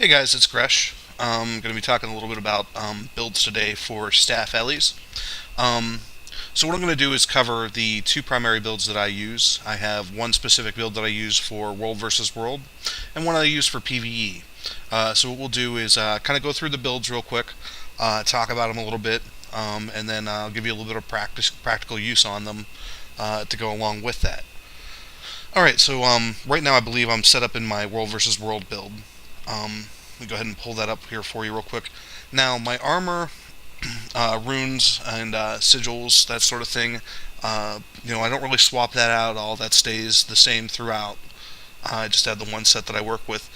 Hey guys, it's Gresh. I'm going to be talking a little bit about builds today for Staff Ellies. Um, so what I'm going to do is cover the two primary builds that I use. I have one specific build that I use for World versus World, and one I use for PvE. So what we'll do is kind of go through the builds real quick, talk about them a little bit, and then I'll give you a little bit of practical use on them to go along with that. All right, so right now I believe I'm set up in my World versus World build. Let me go ahead and pull that up here for you real quick. Now, my armor, runes, and sigils, that sort of thing, I don't really swap that out at all. That stays the same throughout. I just had the one set that I work with,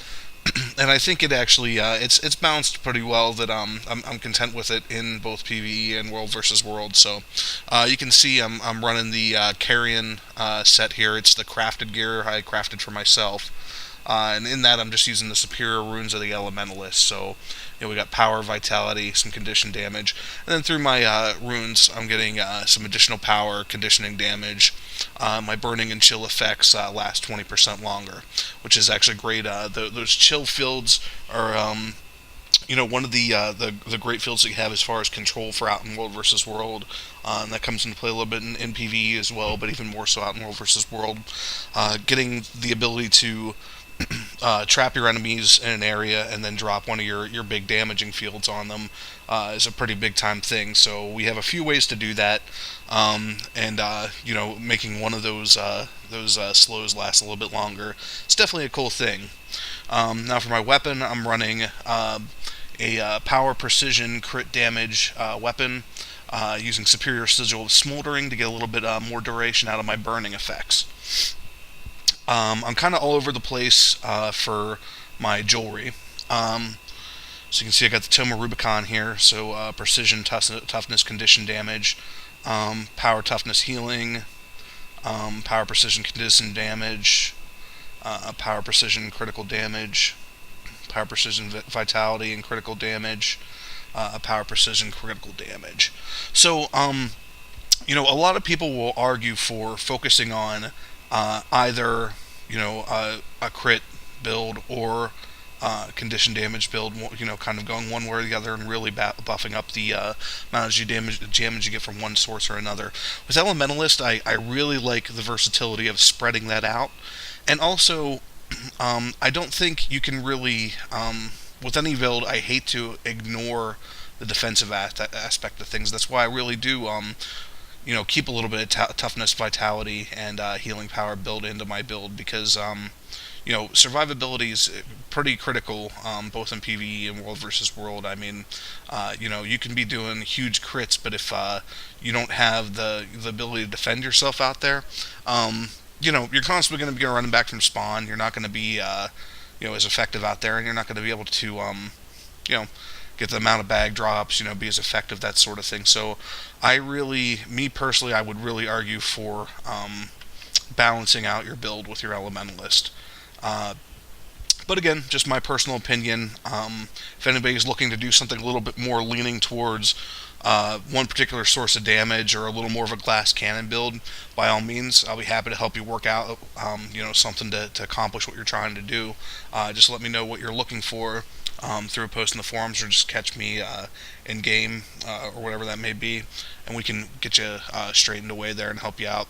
and I think it actually it's balanced pretty well. That I'm content with it in both PvE and World versus World. So you can see I'm running the Carrion set here. It's the crafted gear I crafted for myself. And in that, I'm just using the superior runes of the Elementalist. So, we got power, vitality, some condition damage, and then through my runes, I'm getting some additional power, conditioning damage. My burning and chill effects last 20% longer, which is actually great. Those chill fields are one of the great fields that you have as far as control for out in World versus World, and that comes into play a little bit in PvE as well, but even more so out in World versus World. Getting the ability to trap your enemies in an area and then drop one of your big damaging fields on them is a pretty big time thing. So we have a few ways to do that, and making one of those slows last a little bit longer. It's definitely a cool thing. Now for my weapon, I'm running a power precision crit damage weapon. Using superior sigil of smoldering to get a little bit more duration out of my burning effects. I'm kind of all over the place for my jewelry. So you can see I got the Tome of Rubicon here. So precision, toughness, condition damage, power, toughness, healing, power, precision, condition damage, power, precision, critical damage, power, precision, vitality, and critical damage, power, precision, critical damage. So a lot of people will argue for focusing on either a crit build or condition damage build, kind of going one way or the other and really buffing up the amount of damage you get from one source or another. With Elementalist, I really like the versatility of spreading that out, and also I don't think you can really with any build. I hate to ignore the defensive aspect of things. That's why I really do keep a little bit of toughness, vitality, and healing power built into my build because survivability is pretty critical, both in PvE and World versus World. I mean, you can be doing huge crits, but if you don't have the ability to defend yourself out there, you're constantly going to be running back from spawn. You're not going to be as effective out there, and you're not going to be able to get the amount of bag drops, be as effective, that sort of thing. So me personally, I would really argue for balancing out your build with your Elementalist. But again, just my personal opinion. If anybody's looking to do something a little bit more leaning towards one particular source of damage or a little more of a glass cannon build, by all means, I'll be happy to help you work out, something to accomplish what you're trying to do. Just let me know what you're looking for through a post in the forums, or just catch me in game or whatever that may be, and we can get you straightened away there and help you out.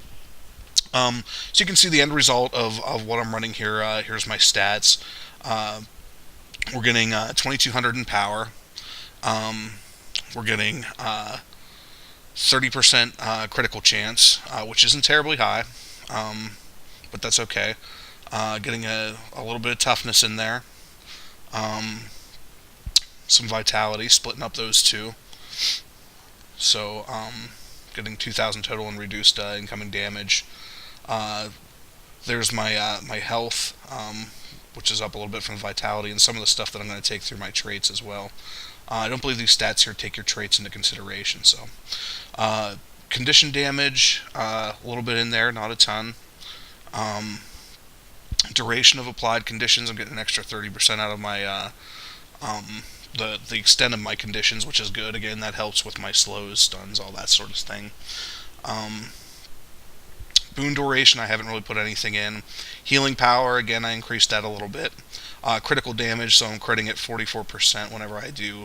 So you can see the end result of what I'm running here. Here's my stats. We're getting 2200 in power. We're getting 30% critical chance, which isn't terribly high, but that's okay. Getting a little bit of toughness in there. Some vitality, splitting up those two. So getting 2,000 total and reduced incoming damage. There's my my health, which is up a little bit from vitality, and some of the stuff that I'm going to take through my traits as well. I don't believe these stats here take your traits into consideration. So condition damage, a little bit in there, not a ton. Duration of applied conditions, I'm getting an extra 30% out of my the extent of my conditions, which is good. Again, that helps with my slows, stuns, all that sort of thing. Boon duration, I haven't really put anything in. Healing power, again, I increased that a little bit. Critical damage, so I'm critting at 44% whenever I do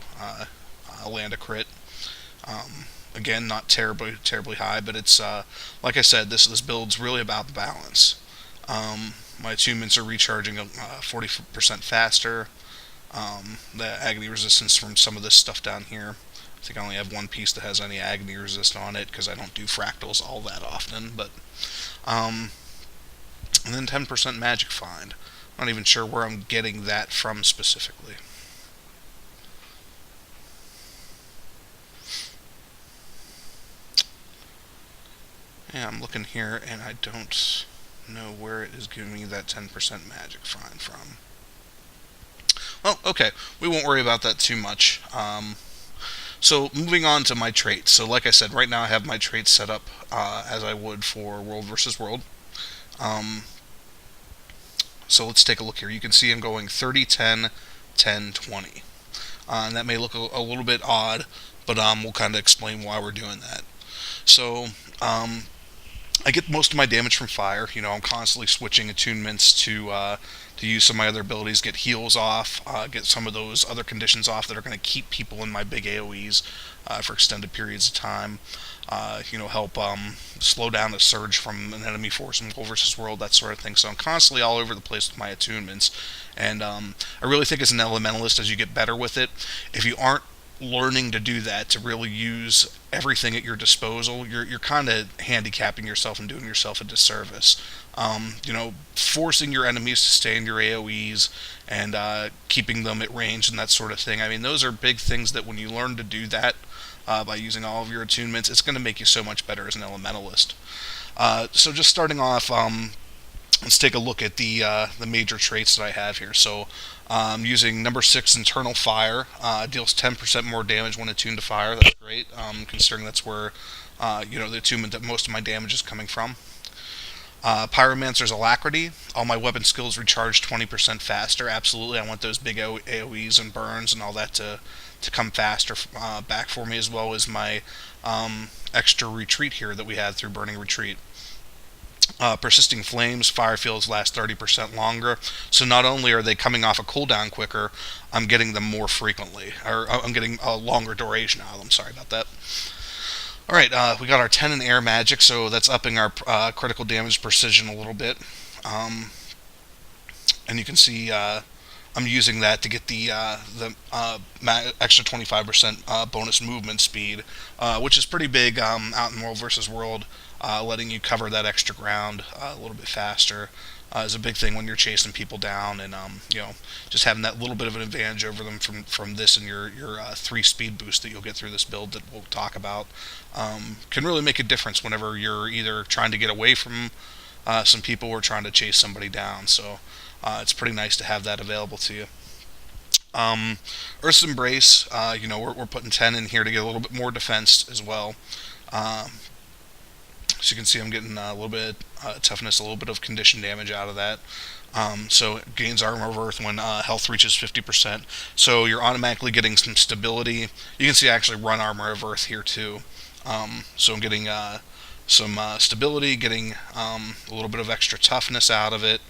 land a crit. Again, not terribly high, but it's like I said, this build's really about the balance. My attunements are recharging 40% faster. The agony resistance from some of this stuff down here. I think I only have one piece that has any agony resist on it because I don't do fractals all that often. But and then 10% magic find. I'm not even sure where I'm getting that from specifically. Yeah, I'm looking here and I don't know where it is giving me that 10% magic find from. Well, okay, we won't worry about that too much. So moving on to my traits. So like I said, right now I have my traits set up as I would for World versus World. So let's take a look here. You can see I'm going 30, 10, 10, 20. And that may look a little bit odd, but we'll kind of explain why we're doing that. So I get most of my damage from fire. I'm constantly switching attunements to use some of my other abilities, get heals off, get some of those other conditions off that are going to keep people in my big AoEs for extended periods of time. Help slow down the surge from an enemy force in World versus World, that sort of thing. So I'm constantly all over the place with my attunements, and I really think as an Elementalist, as you get better with it, if you aren't learning to do that, to really use everything at your disposal, you're kind of handicapping yourself and doing yourself a disservice. Forcing your enemies to stay in your AoEs and keeping them at range and that sort of thing. I mean, those are big things that when you learn to do that by using all of your attunements, it's going to make you so much better as an Elementalist. So just starting off, let's take a look at the major traits that I have here. So using number 6, Internal Fire, deals 10% more damage when attuned to fire. That's great, considering that's where the attunement that most of my damage is coming from. Pyromancer's Alacrity. All my weapon skills recharge 20% faster. Absolutely, I want those big AoEs and burns and all that to come faster back for me, as well as my extra retreat here that we had through Burning Retreat. Persisting Flames, fire fields last 30% longer. So not only are they coming off a cooldown quicker, I'm getting them more frequently. Or I'm getting a longer duration out of them. Sorry about that. Alright, we got our 10 in air magic, so that's upping our critical damage precision a little bit. And you can see I'm using that to get the extra 25% bonus movement speed, which is pretty big out in World versus World. Letting you cover that extra ground a little bit faster is a big thing when you're chasing people down, and just having that little bit of an advantage over them from this and your 3 speed boost that you'll get through this build that we'll talk about can really make a difference whenever you're either trying to get away from some people or trying to chase somebody down. So it's pretty nice to have that available to you. Earth's Embrace, we're putting 10 in here to get a little bit more defense as well. So you can see I'm getting a little bit of toughness, a little bit of condition damage out of that. So it gains Armor of Earth when health reaches 50%. So you're automatically getting some stability. You can see I actually run Armor of Earth here too. So I'm getting some stability, getting a little bit of extra toughness out of it,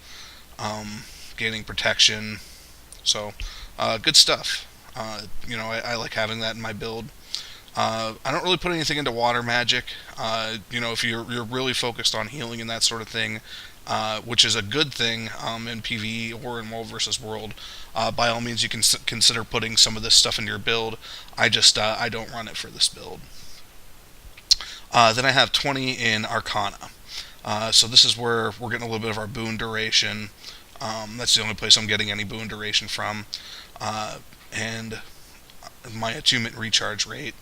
gaining protection. So good stuff. I like having that in my build. I don't really put anything into water magic. If you're really focused on healing and that sort of thing, which is a good thing in PvE or in World versus World, by all means you can consider putting some of this stuff in your build. I don't run it for this build. Then I have 20 in Arcana. So this is where we're getting a little bit of our boon duration. That's the only place I'm getting any boon duration from. And my attunement recharge rate.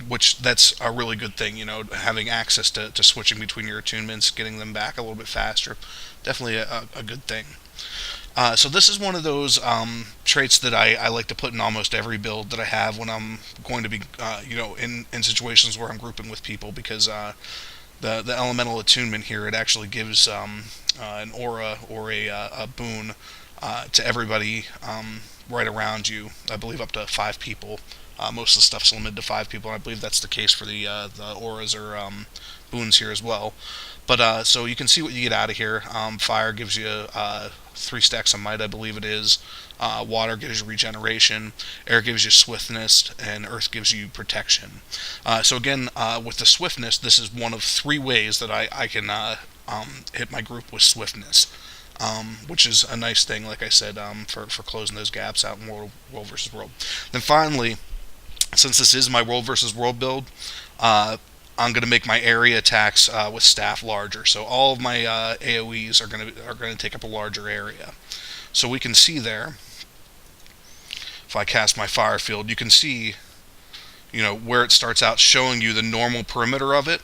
Which that's a really good thing, having access to switching between your attunements, getting them back a little bit faster, definitely a good thing. So this is one of those traits that I like to put in almost every build that I have when I'm going to be, in situations where I'm grouping with people, because the elemental attunement here, it actually gives an aura or a boon to everybody right around you. I believe up to 5 people Most of the stuff's limited to 5 people, and I believe that's the case for the auras or boons here as well. But so you can see what you get out of here. Fire gives you 3 stacks of might, I believe it is. Water gives you regeneration. Air gives you swiftness, and Earth gives you protection. So again, with the swiftness, this is one of 3 ways that I can hit my group with swiftness. Which is a nice thing, like I said, for closing those gaps out in world versus world. Then finally, since this is my world versus world build, I'm going to make my area attacks with staff larger. So all of my AoEs are going to take up a larger area. So we can see there, if I cast my fire field, you can see, where it starts out showing you the normal perimeter of it.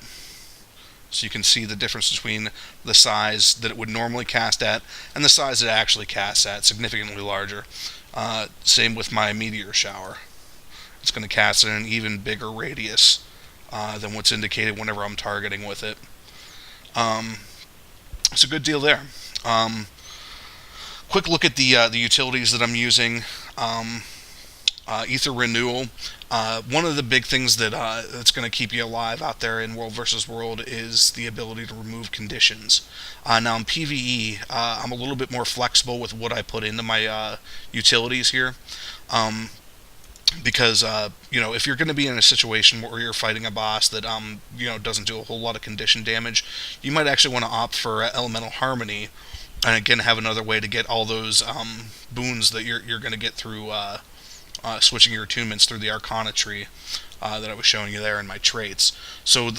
So you can see the difference between the size that it would normally cast at and the size it actually casts at, significantly larger. Same with my meteor shower. It's going to cast at an even bigger radius than what's indicated whenever I'm targeting with it. It's a good deal there. Quick look at the utilities that I'm using. Ether Renewal. One of the big things that's going to keep you alive out there in World versus World is the ability to remove conditions. Now in PvE, I'm a little bit more flexible with what I put into my utilities here. Because if you're going to be in a situation where you're fighting a boss that doesn't do a whole lot of condition damage, you might actually want to opt for Elemental Harmony, and again have another way to get all those boons that you're going to get through switching your attunements through the Arcana tree that I was showing you there in my traits. So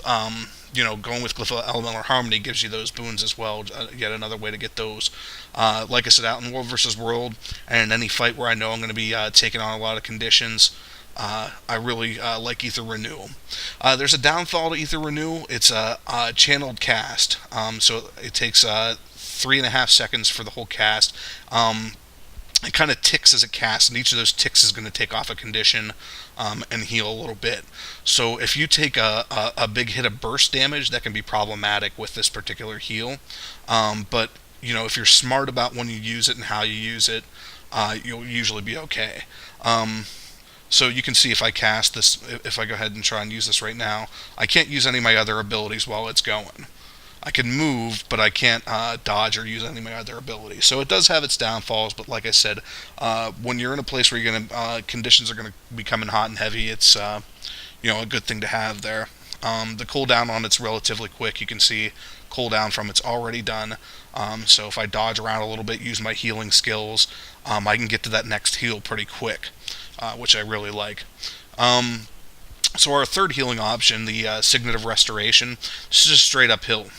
going with Glyph of Elemental Harmony gives you those boons as well, yet another way to get those. Like I said, out in World versus World, and in any fight where I know I'm going to be taking on a lot of conditions, I really like Ether Renewal. There's a downfall to Ether Renewal. It's a channeled cast, so it takes 3.5 seconds for the whole cast. It kind of ticks as it casts, and each of those ticks is going to take off a condition and heal a little bit. So if you take a big hit of burst damage, that can be problematic with this particular heal. But if you're smart about when you use it and how you use it, you'll usually be okay. So you can see if I cast this, if I go ahead and try and use this right now, I can't use any of my other abilities while it's going. I can move, but I can't dodge or use any of my other abilities. So it does have its downfalls, but like I said, when you're in a place where conditions are going to be coming hot and heavy, it's a good thing to have there. The cooldown on it's relatively quick. You can see cooldown from it's already done. So if I dodge around a little bit, use my healing skills, I can get to that next heal pretty quick, which I really like. So our third healing option, the Signet of Restoration, this is just straight uphill,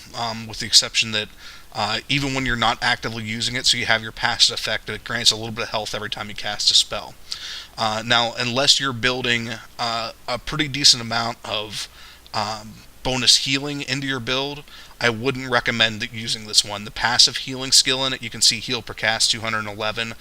with the exception that even when you're not actively using it, so you have your passive effect, it grants a little bit of health every time you cast a spell. Now, unless you're building a pretty decent amount of bonus healing into your build, I wouldn't recommend using this one. The passive healing skill in it, you can see heal per cast 211.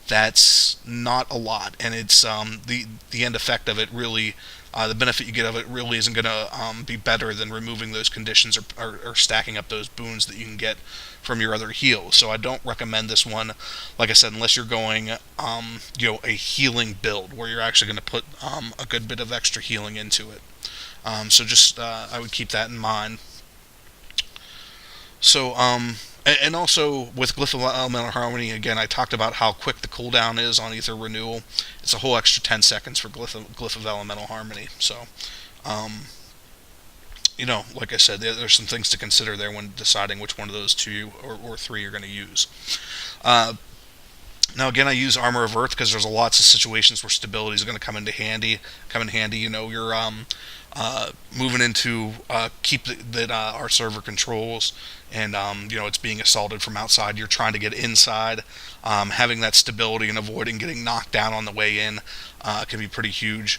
That's not a lot, and it's the end effect of it really. The benefit you get of it really isn't going to be better than removing those conditions or stacking up those boons that you can get from your other heals. So I don't recommend this one, like I said, unless you're going a healing build where you're actually going to put a good bit of extra healing into it. So just I would keep that in mind. So and also with Glyph of Elemental Harmony, again, I talked about how quick the cooldown is on Ether Renewal. It's a whole extra 10 seconds for Glyph of Elemental Harmony. So, like I said, there's some things to consider there when deciding which one of those 2 or 3 you're going to use. Now, again, I use Armor of Earth because there's lots of situations where stability is going to come in handy. You're moving into keep that our server controls, and it's being assaulted from outside. You're trying to get inside. Having that stability and avoiding getting knocked down on the way in can be pretty huge.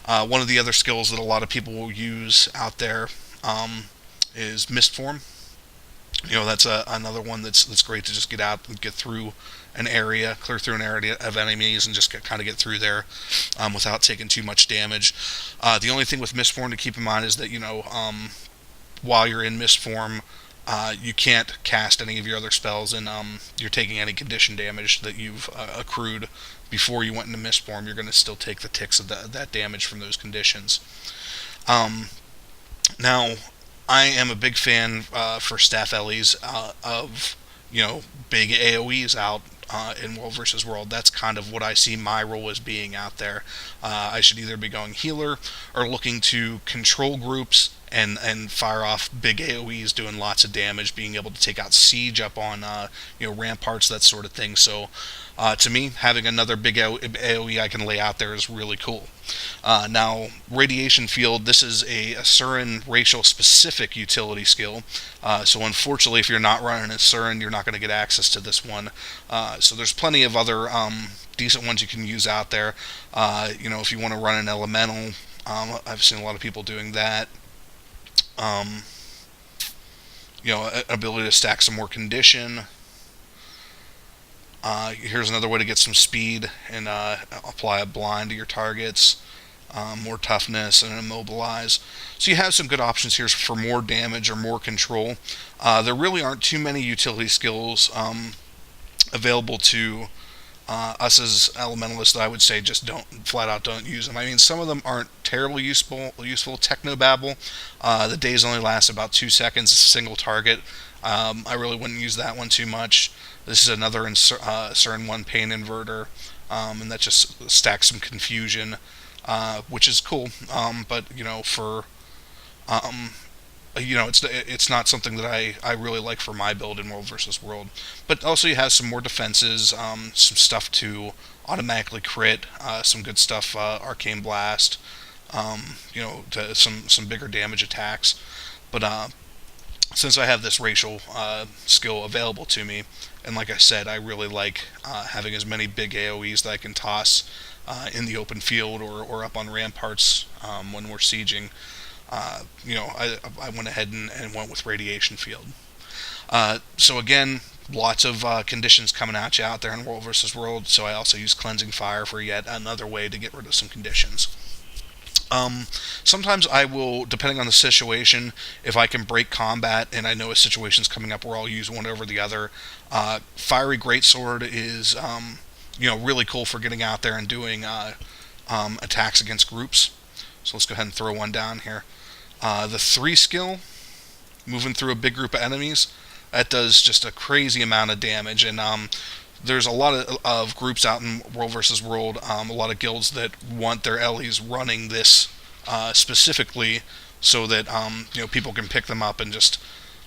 One of the other skills that a lot of people will use out there is Mistform. That's another one that's great to just get out and get through an area, clear through an area of enemies, and just kind of get through there without taking too much damage. The only thing with Mistform to keep in mind is that while you're in Mistform, you can't cast any of your other spells, and you're taking any condition damage that you've accrued before you went into Mistborn. You're going to still take the ticks of that damage from those conditions. Um, Now, I am a big fan for Staff Ellies of big AOE's out in World versus World. That's kind of what I see my role as being out there. I should either be going healer or looking to control groups and fire off big AOE's, doing lots of damage, being able to take out siege up on ramparts, that sort of thing. So to me, having another big AOE I can lay out there is really cool. Now, Radiation Field, this is a Asuran racial specific utility skill. So unfortunately, if you're not running Asuran, you're not going to get access to this one. So there's plenty of other decent ones you can use out there. If you want to run an Elemental, I've seen a lot of people doing that. Ability to stack some more condition. Here's another way to get some speed and apply a blind to your targets. More toughness and immobilize. So you have some good options here for more damage or more control. There really aren't too many utility skills available to us as Elementalists that I would say just flat out don't use them. I mean, some of them aren't terribly useful. Technobabble, the days only last about 2 seconds. It's a single target. I really wouldn't use that one too much. This is another CERN 1 pain inverter, and that just stacks some confusion, which is cool. But it's not something that I really like for my build in World versus World. But also you have some more defenses, some stuff to automatically crit, some good stuff, Arcane Blast, to some bigger damage attacks. But since I have this racial skill available to me, and like I said, I really like having as many big AoEs that I can toss in the open field or up on ramparts when we're sieging. I went ahead and went with Radiation Field. So again, lots of conditions coming at you out there in World versus World, so I also use Cleansing Fire for yet another way to get rid of some conditions. Sometimes I will, depending on the situation, if I can break combat and I know a situation's coming up where I'll use one over the other. Fiery Greatsword is really cool for getting out there and doing attacks against groups. So let's go ahead and throw one down here. The 3 skill, moving through a big group of enemies, that does just a crazy amount of damage, and there's a lot of groups out in World versus World, a lot of guilds that want their Ellies running this specifically so that people can pick them up and just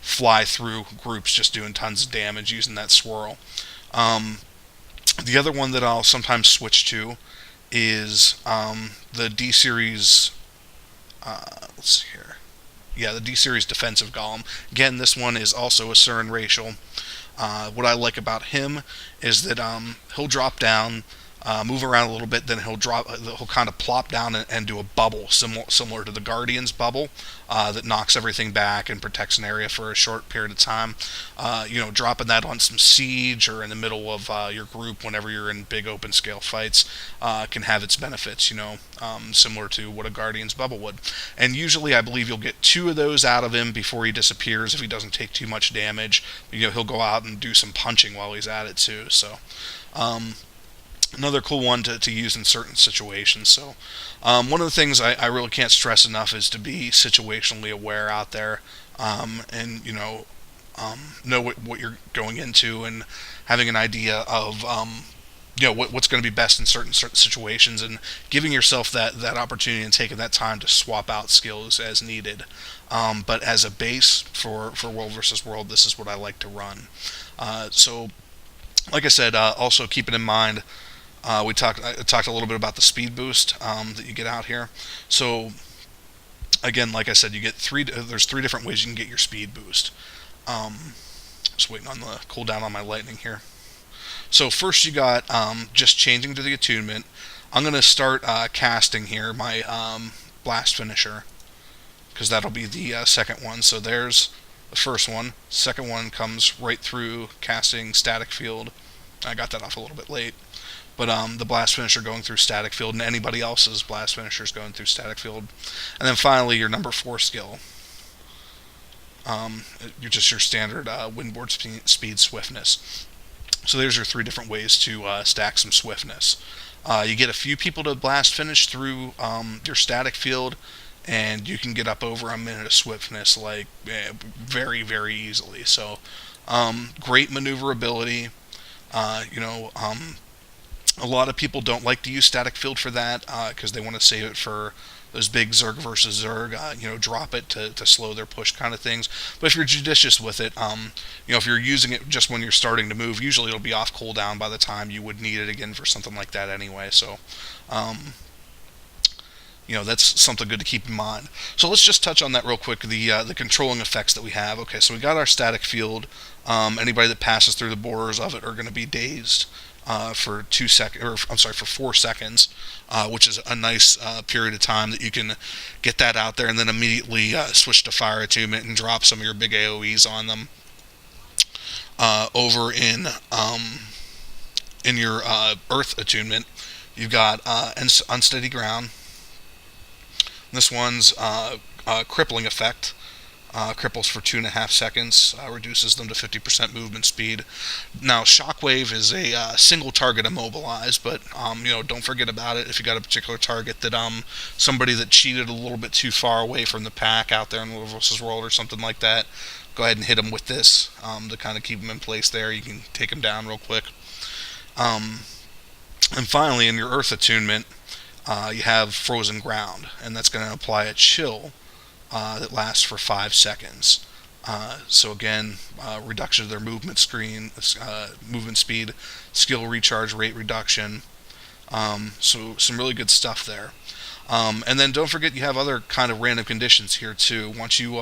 fly through groups just doing tons of damage using that swirl. The other one that I'll sometimes switch to is the D-Series, let's see here. Yeah, the D-Series Defensive Golem. Again, this one is also a Asuran racial. What I like about him is that he'll drop down, move around a little bit, then he'll kind of plop down and do a bubble similar to the Guardian's bubble that knocks everything back and protects an area for a short period of time. Dropping that on some siege or in the middle of your group whenever you're in big open scale fights can have its benefits, similar to what a Guardian's bubble would. And usually I believe you'll get 2 of those out of him before he disappears if he doesn't take too much damage. He'll go out and do some punching while he's at it too. So another cool one to use in certain situations. So one of the things I really can't stress enough is to be situationally aware out there, and know what you're going into and having an idea of what's going to be best in certain situations, and giving yourself that opportunity and taking that time to swap out skills as needed. But as a base for World versus World, this is what I like to run. So like I said, also keeping in mind, I talked a little bit about the speed boost that you get out here. So again, like I said, you get there's 3 different ways you can get your speed boost. Just waiting on the cooldown on my lightning here. So first you got just changing to the attunement. I'm going to start casting here my blast finisher, because that'll be the second one. So there's the first one. Second one comes right through casting static field. I got that off a little bit late. But the blast finisher going through static field, and anybody else's blast finishers going through static field. And then finally your number 4 skill. You're just your standard windboard speed, swiftness. So there's your 3 different ways to stack some swiftness. You get a few people to blast finish through your static field, and you can get up over a minute of swiftness very, very easily. So great maneuverability. A lot of people don't like to use static field for that because they want to save it for those big Zerg versus Zerg, drop it to slow their push kind of things. But if you're judicious with it, if you're using it just when you're starting to move, usually it'll be off cooldown by the time you would need it again for something like that anyway. So, that's something good to keep in mind. So let's just touch on that real quick, the controlling effects that we have. Okay, so we got our static field. Anybody that passes through the borders of it are going to be dazed for 4 seconds, which is a nice period of time that you can get that out there and then immediately switch to Fire Attunement and drop some of your big AoEs on them. Over in your Earth Attunement, you've got Unsteady Ground. This one's Crippling Effect. Cripples for 2.5 seconds, reduces them to 50% movement speed. Now, Shockwave is a single target immobilize, but don't forget about it if you got a particular target that somebody that cheated a little bit too far away from the pack out there in World vs. World or something like that. Go ahead and hit them with this to kind of keep them in place there. You can take them down real quick. And finally, in your Earth Attunement, you have Frozen Ground, and that's going to apply a chill that lasts for 5 seconds. So again, reduction of their movement speed, skill recharge rate reduction. So some really good stuff there. And then don't forget you have other kind of random conditions here too. Once you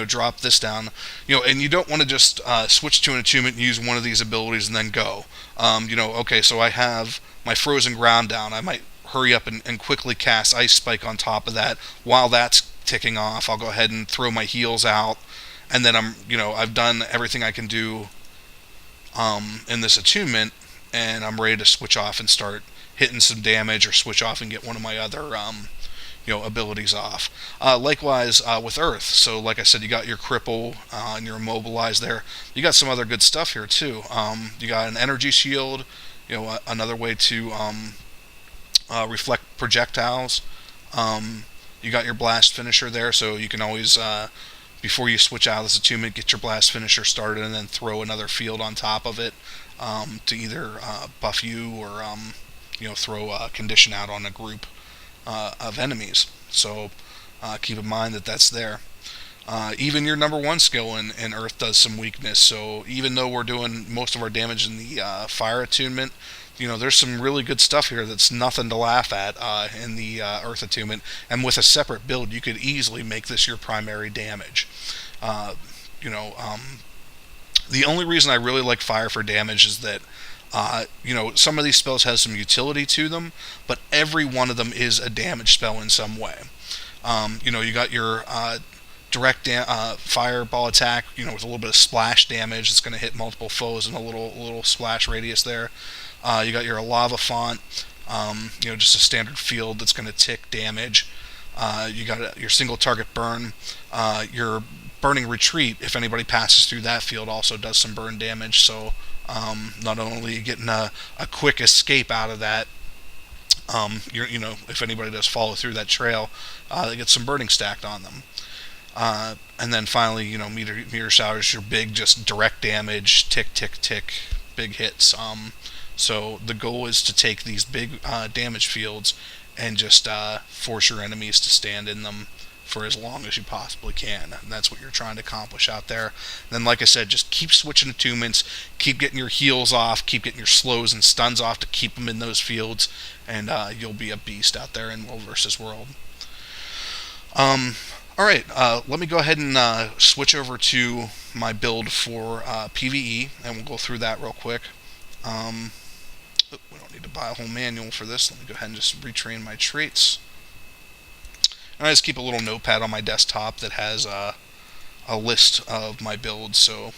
drop this down, and you don't want to just switch to an attunement and use one of these abilities and then go. Okay, so I have my Frozen Ground down. I might hurry up and quickly cast Ice Spike on top of that. While that's ticking off, I'll go ahead and throw my heals out, and then I've done everything I can do in this attunement, and I'm ready to switch off and start hitting some damage, or switch off and get one of my other abilities off. Likewise with Earth. So like I said, you got your Cripple and your Immobilize there. You got some other good stuff here too. You got an Energy Shield, another way to reflect projectiles. You got your Blast Finisher there, so you can always, before you switch out of this attunement, get your Blast Finisher started and then throw another field on top of it to either buff you or throw a condition out on a group of enemies. So keep in mind that that's there. Even your number 1 skill in Earth does some weakness, so even though we're doing most of our damage in the Fire Attunement, there's some really good stuff here that's nothing to laugh at in the Earth Attunement, and with a separate build, you could easily make this your primary damage. The only reason I really like Fire for damage is that some of these spells have some utility to them, but every one of them is a damage spell in some way. You got your direct fireball attack, with a little bit of splash damage. It's going to hit multiple foes in a little splash radius there. You got your lava font, just a standard field that's going to tick damage. You got your single target burn. Your burning retreat, if anybody passes through that field, also does some burn damage. So not only getting a quick escape out of that, if anybody does follow through that trail, they get some burning stacked on them. And then finally, meteor showers, your big just direct damage, tick, tick, tick, big hits. So the goal is to take these big damage fields and just force your enemies to stand in them for as long as you possibly can. And that's what you're trying to accomplish out there. And then, like I said, just keep switching attunements, keep getting your heals off, keep getting your slows and stuns off to keep them in those fields, and you'll be a beast out there in World vs. World. Alright, let me go ahead and switch over to my build for PvE, and we'll go through that real quick. We don't need to buy a whole manual for this. Let me go ahead and just retrain my traits. And I just keep a little notepad on my desktop that has a list of my builds, so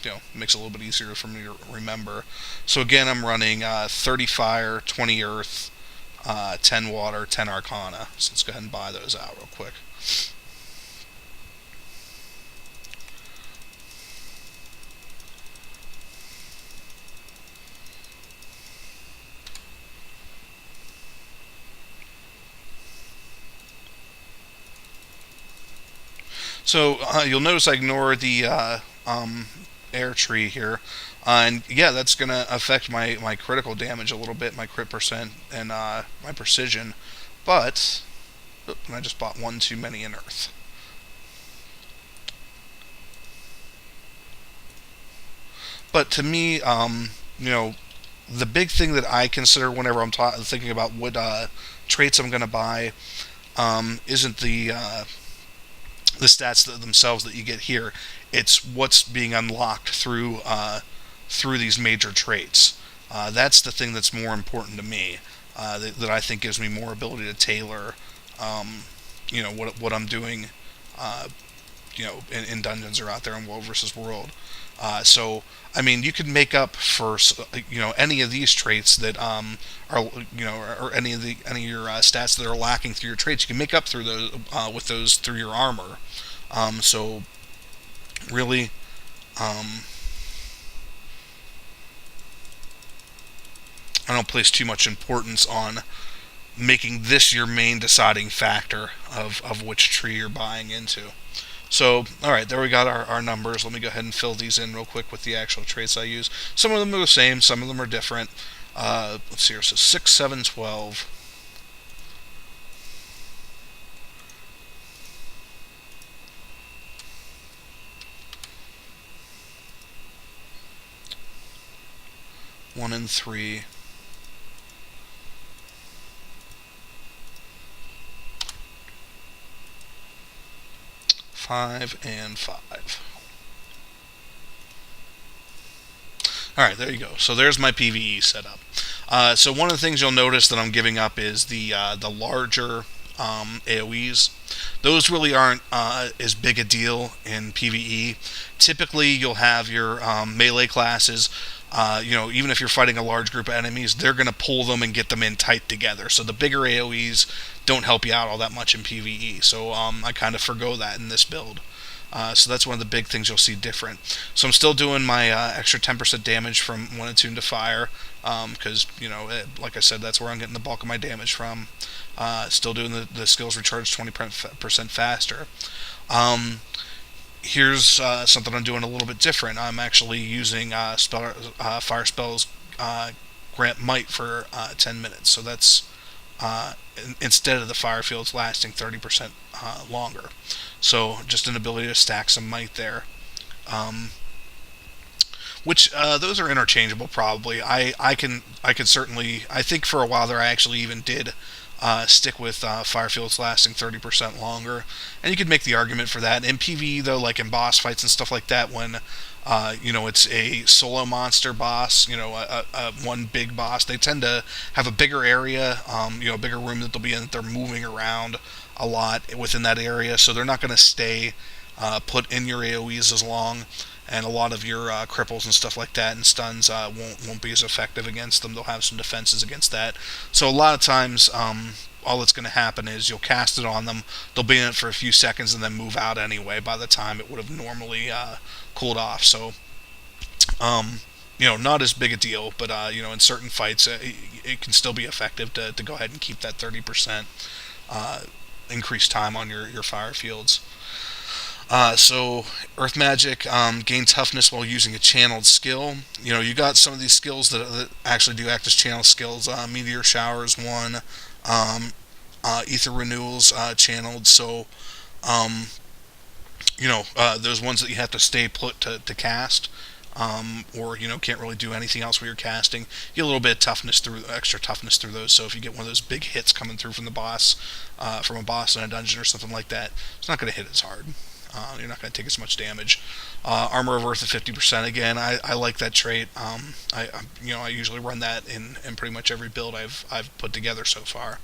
it makes it a little bit easier for me to remember. So again, I'm running 30 Fire, 20 Earth, 10 Water, 10 Arcana. So let's go ahead and buy those out real quick. So you'll notice I ignore the air tree here. And yeah, that's going to affect my critical damage a little bit, my crit percent, and my precision. But, I just bought one too many in Earth. But to me, the big thing that I consider whenever I'm thinking about what traits I'm going to buy isn't the stats themselves that you get here. It's what's being unlocked through these major traits. That's the thing that's more important to me. That I think gives me more ability to tailor, what I'm doing, in dungeons or out there in World versus World. So, I mean, you can make up for any of these traits that are or any of your stats that are lacking through your traits. You can make up through those with those through your armor. So, really, I don't place too much importance on making this your main deciding factor of which tree you're buying into. So, alright, there we got our numbers. Let me go ahead and fill these in real quick with the actual traits I use. Some of them are the same, some of them are different. Let's see here, so 6, 7, 12. One and 3. 5 and 5. Alright, there you go. So there's my PvE setup. So one of the things you'll notice that I'm giving up is the larger AoEs. Those really aren't as big a deal in PvE. Typically, you'll have your melee classes. Even if you're fighting a large group of enemies, they're going to pull them and get them in tight together. So the bigger AoEs don't help you out all that much in PvE. So I kind of forgo that in this build. So that's one of the big things you'll see different. So I'm still doing my extra 10% damage from when attuned to fire, because, like I said, that's where I'm getting the bulk of my damage from. Still doing the skills recharge 20% faster. Here's something I'm doing a little bit different. I'm actually using fire spells grant might for 10 minutes. So that's instead of the fire fields lasting 30% longer. So just an ability to stack some might there. Which those are interchangeable probably. I can certainly, I think for a while there I actually even did stick with fire fields lasting 30% longer, and you could make the argument for that in PvE though, like in boss fights and stuff like that, when it's a solo monster boss, a one big boss. They tend to have a bigger area, a bigger room that they'll be in. That they're moving around a lot within that area, so they're not going to stay put in your AoEs as long. And a lot of your cripples and stuff like that and stuns won't be as effective against them. They'll have some defenses against that. So a lot of times, all that's going to happen is you'll cast it on them. They'll be in it for a few seconds and then move out anyway by the time it would have normally cooled off. So, not as big a deal, but in certain fights, it can still be effective to go ahead and keep that 30% increased time on your fire fields. So Earth Magic, gain toughness while using a channeled skill. You got some of these skills that actually do act as channel skills. Meteor Shower is one. Ether Renewals channeled. So, those ones that you have to stay put to cast. Or can't really do anything else while you're casting. You get a little bit of extra toughness through those. So if you get one of those big hits coming through from a boss in a dungeon or something like that, it's not going to hit as hard. You're not going to take as much damage. Armor of Earth at 50% again. I like that trait. I usually run that in pretty much every build I've put together so far.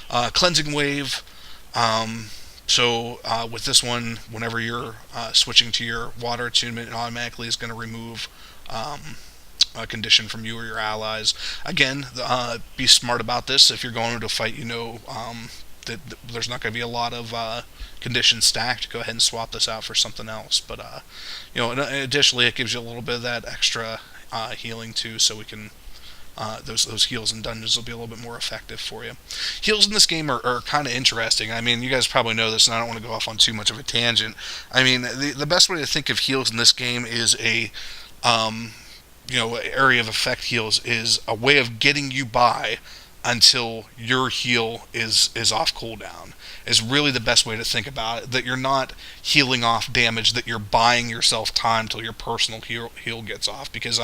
Cleansing Wave. So with this one, whenever you're switching to your water attunement, it automatically is going to remove a condition from you or your allies. Again, be smart about this. If you're going into a fight, that there's not going to be a lot of conditions stacked. Go ahead and swap this out for something else. But and additionally, it gives you a little bit of that extra healing too, so we can those heals in dungeons will be a little bit more effective for you. Heals in this game are kind of interesting. I mean, you guys probably know this, and I don't want to go off on too much of a tangent. I mean, the best way to think of heals in this game is area of effect heals is a way of getting you by until your heal is off cooldown. Is really the best way to think about it. That you're not healing off damage, that you're buying yourself time till your personal heal gets off. Because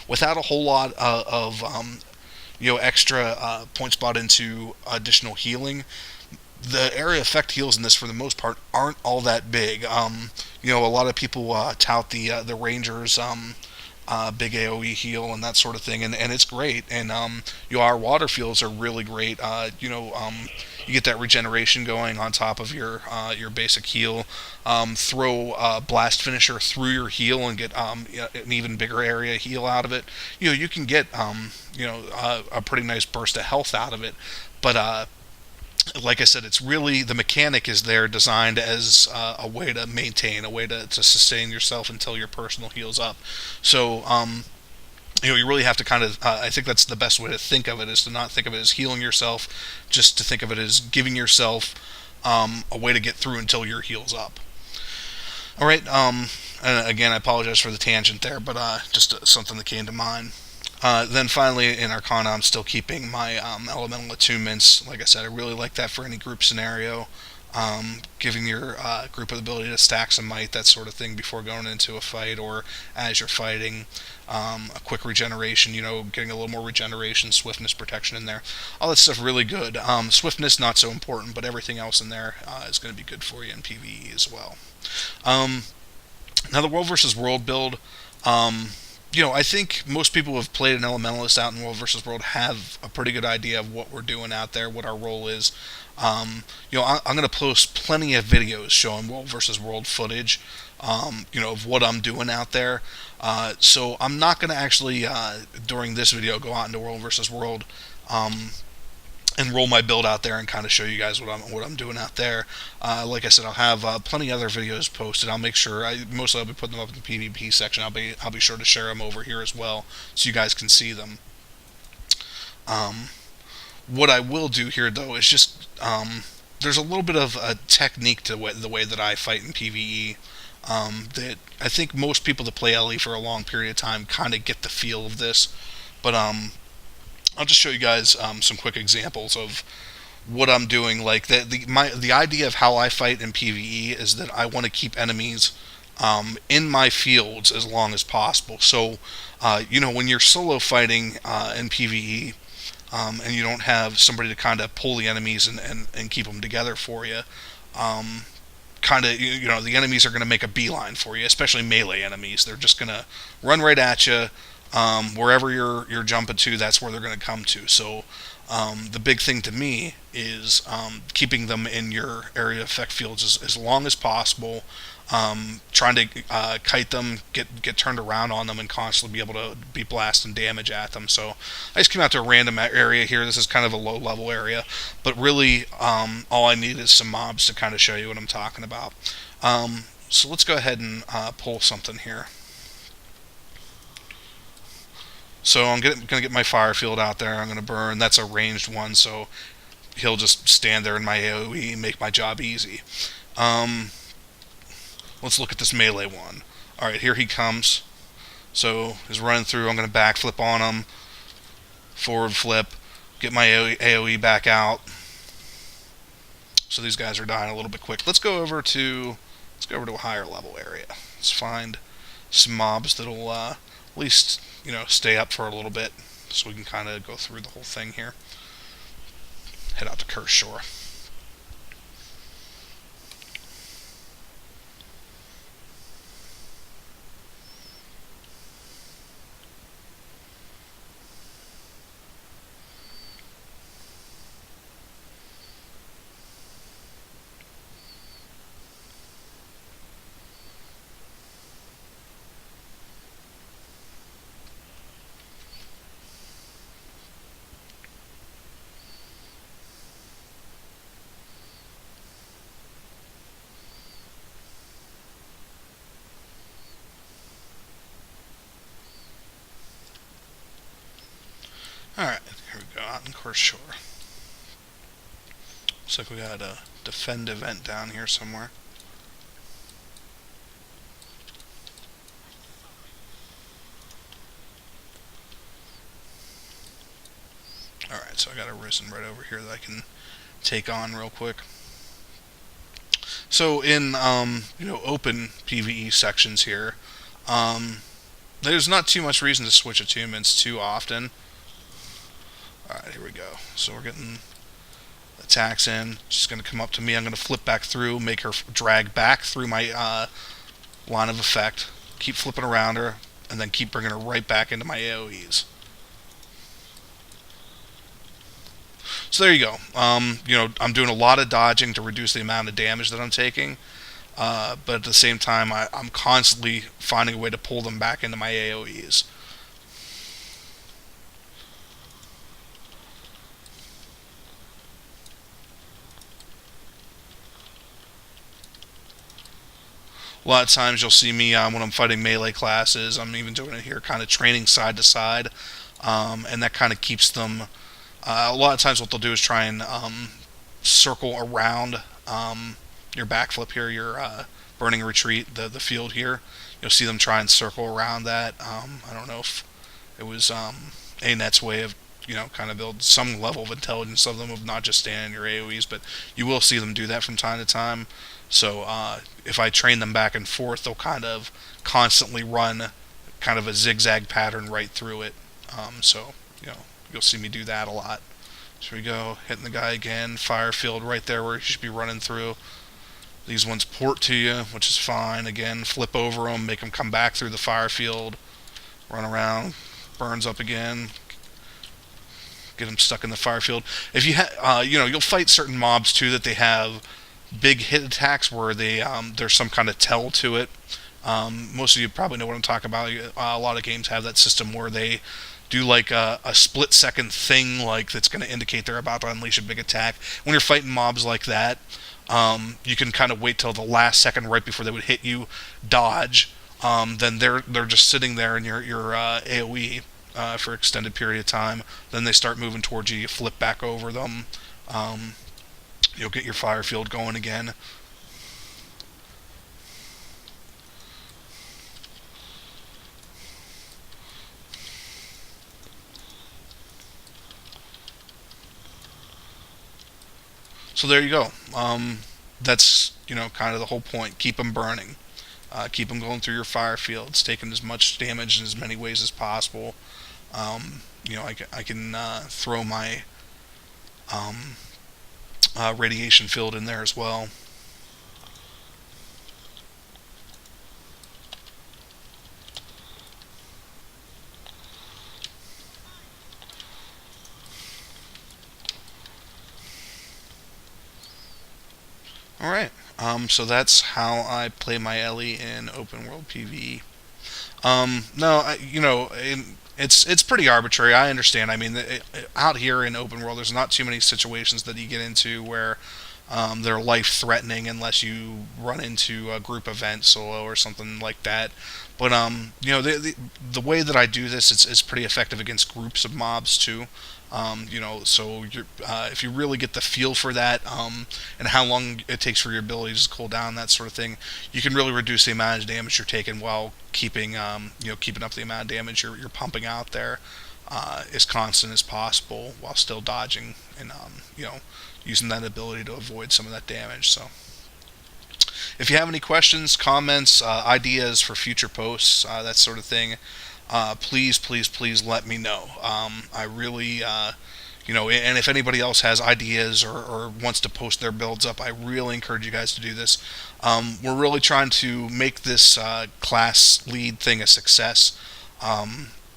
without a whole lot of extra points bought into additional healing, the area effect heals in this, for the most part, aren't all that big. A lot of people tout the Rangers big AoE heal and that sort of thing, and it's great. And our water fields are really great. You get that regeneration going on top of your basic heal. Throw blast finisher through your heal and get an even bigger area heal out of it. You can get a pretty nice burst of health out of it, but like I said, it's really, the mechanic is there designed as a way to maintain, a way to sustain yourself until your personal heals up. So, you really have to kind of, I think that's the best way to think of it, is to not think of it as healing yourself, just to think of it as giving yourself a way to get through until your heals up. Alright, and again, I apologize for the tangent there, but just something that came to mind. Then finally, in Arcana, I'm still keeping my elemental attunements. Like I said, I really like that for any group scenario. Giving your group the ability to stack some might, that sort of thing, before going into a fight or as you're fighting. A quick regeneration, getting a little more regeneration, swiftness, protection in there. All that stuff really good. Swiftness, not so important, but everything else in there is going to be good for you in PvE as well. Now, the World vs. World build. I think most people who have played an Elementalist out in World vs. World have a pretty good idea of what we're doing out there, what our role is. I'm going to post plenty of videos showing World vs. World footage, of what I'm doing out there. So I'm not going to actually, during this video, go out into World vs. World and roll my build out there and kind of show you guys what I'm doing out there. Like I said, I'll have plenty of other videos posted. I'll make sure, mostly I'll be putting them up in the PvP section. I'll be sure to share them over here as well, so you guys can see them. What I will do here, though, is just there's a little bit of a technique to the way that I fight in PvE. That I think most people that play LE for a long period of time kind of get the feel of this, but I'll just show you guys some quick examples of what I'm doing. Like the idea of how I fight in PvE is that I want to keep enemies in my fields as long as possible. So, when you're solo fighting in PvE, and you don't have somebody to kind of pull the enemies and keep them together for you, the enemies are going to make a beeline for you, especially melee enemies. They're just going to run right at you. Wherever you're jumping to, that's where they're going to come to. So the big thing to me is keeping them in your area effect fields as long as possible. Trying to kite them, get turned around on them, and constantly be able to be blasting damage at them. So I just came out to a random area here. This is kind of a low level area, but really all I need is some mobs to kind of show you what I'm talking about. So let's go ahead and pull something here. So I'm going to get my fire field out there. I'm going to burn. That's a ranged one, so he'll just stand there in my AoE and make my job easy. Let's look at this melee one. Alright, here he comes. So he's running through. I'm going to backflip on him. Forward flip. Get my AoE back out. So these guys are dying a little bit quick. Let's go over to a higher level area. Let's find some mobs that'll at least stay up for a little bit, so we can kind of go through the whole thing here. Head out to Curse Shore. Alright, here we go, out in course shore. Looks like we got a defend event down here somewhere. Alright, so I got a risen right over here that I can take on real quick. So in open PvE sections here, there's not too much reason to switch attunements too often. Alright, here we go. So we're getting attacks in. She's going to come up to me. I'm going to flip back through, make her drag back through my line of effect, keep flipping around her, and then keep bringing her right back into my AoEs. So there you go. I'm doing a lot of dodging to reduce the amount of damage that I'm taking, but at the same time, I'm constantly finding a way to pull them back into my AoEs. A lot of times you'll see me when I'm fighting melee classes, I'm even doing it here, kind of training side to side, and that kind of keeps them. A lot of times what they'll do is try and circle around your backflip here, your burning retreat, the field here. You'll see them try and circle around that. I don't know if it was ANET's way of kind of build some level of intelligence of them, of not just staying in your AoEs, but you will see them do that from time to time. So if I train them back and forth, they'll kind of constantly run kind of a zigzag pattern right through it. So you'll see me do that a lot. So we go, hitting the guy again, fire field right there where he should be running through. These ones port to you, which is fine. Again, flip over them, make them come back through the fire field, run around, burns up again, get them stuck in the fire field. If you you'll fight certain mobs too that they have big hit attacks where there's some kind of tell to it. Most of you probably know what I'm talking about. A lot of games have that system where they do like a split second thing like that's going to indicate they're about to unleash a big attack. When you're fighting mobs like that, you can kind of wait till the last second right before they would hit you, dodge. Then they're just sitting there in your AoE for an extended period of time. Then they start moving towards you. You flip back over them. You'll get your fire field going again. So there you go. That's kind of the whole point. Keep them burning. Keep them going through your fire fields, taking as much damage in as many ways as possible. I can throw my radiation field in there as well. Alright, so that's how I play my Ellie in open world PvE. It's pretty arbitrary. I understand. I mean, out here in open world, there's not too many situations that you get into where they're life threatening unless you run into a group event solo or something like that. But the way that I do this, it's pretty effective against groups of mobs too. So if you really get the feel for that, and how long it takes for your abilities to cool down, that sort of thing, you can really reduce the amount of damage you're taking while keeping up the amount of damage you're pumping out there as constant as possible, while still dodging and using that ability to avoid some of that damage. So if you have any questions, comments, ideas for future posts, that sort of thing, please let me know. I really, and if anybody else has ideas or wants to post their builds up, I really encourage you guys to do this. We're really trying to make this class lead thing a success,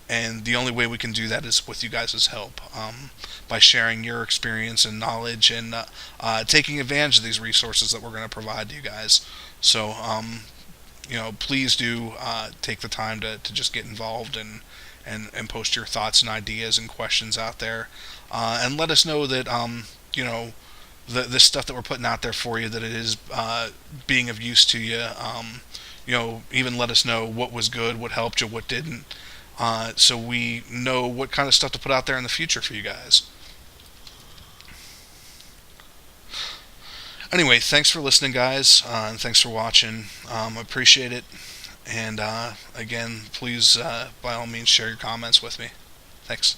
and the only way we can do that is with you guys' help, by sharing your experience and knowledge and taking advantage of these resources that we're going to provide to you guys. So, please do take the time to just get involved and post your thoughts and ideas and questions out there, and let us know that this stuff that we're putting out there for you, that it is being of use to you. Even let us know what was good, what helped you, what didn't. so we know what kind of stuff to put out there in the future for you guys. Anyway, thanks for listening, guys, and thanks for watching. Appreciate it. And again, please, by all means, share your comments with me. Thanks.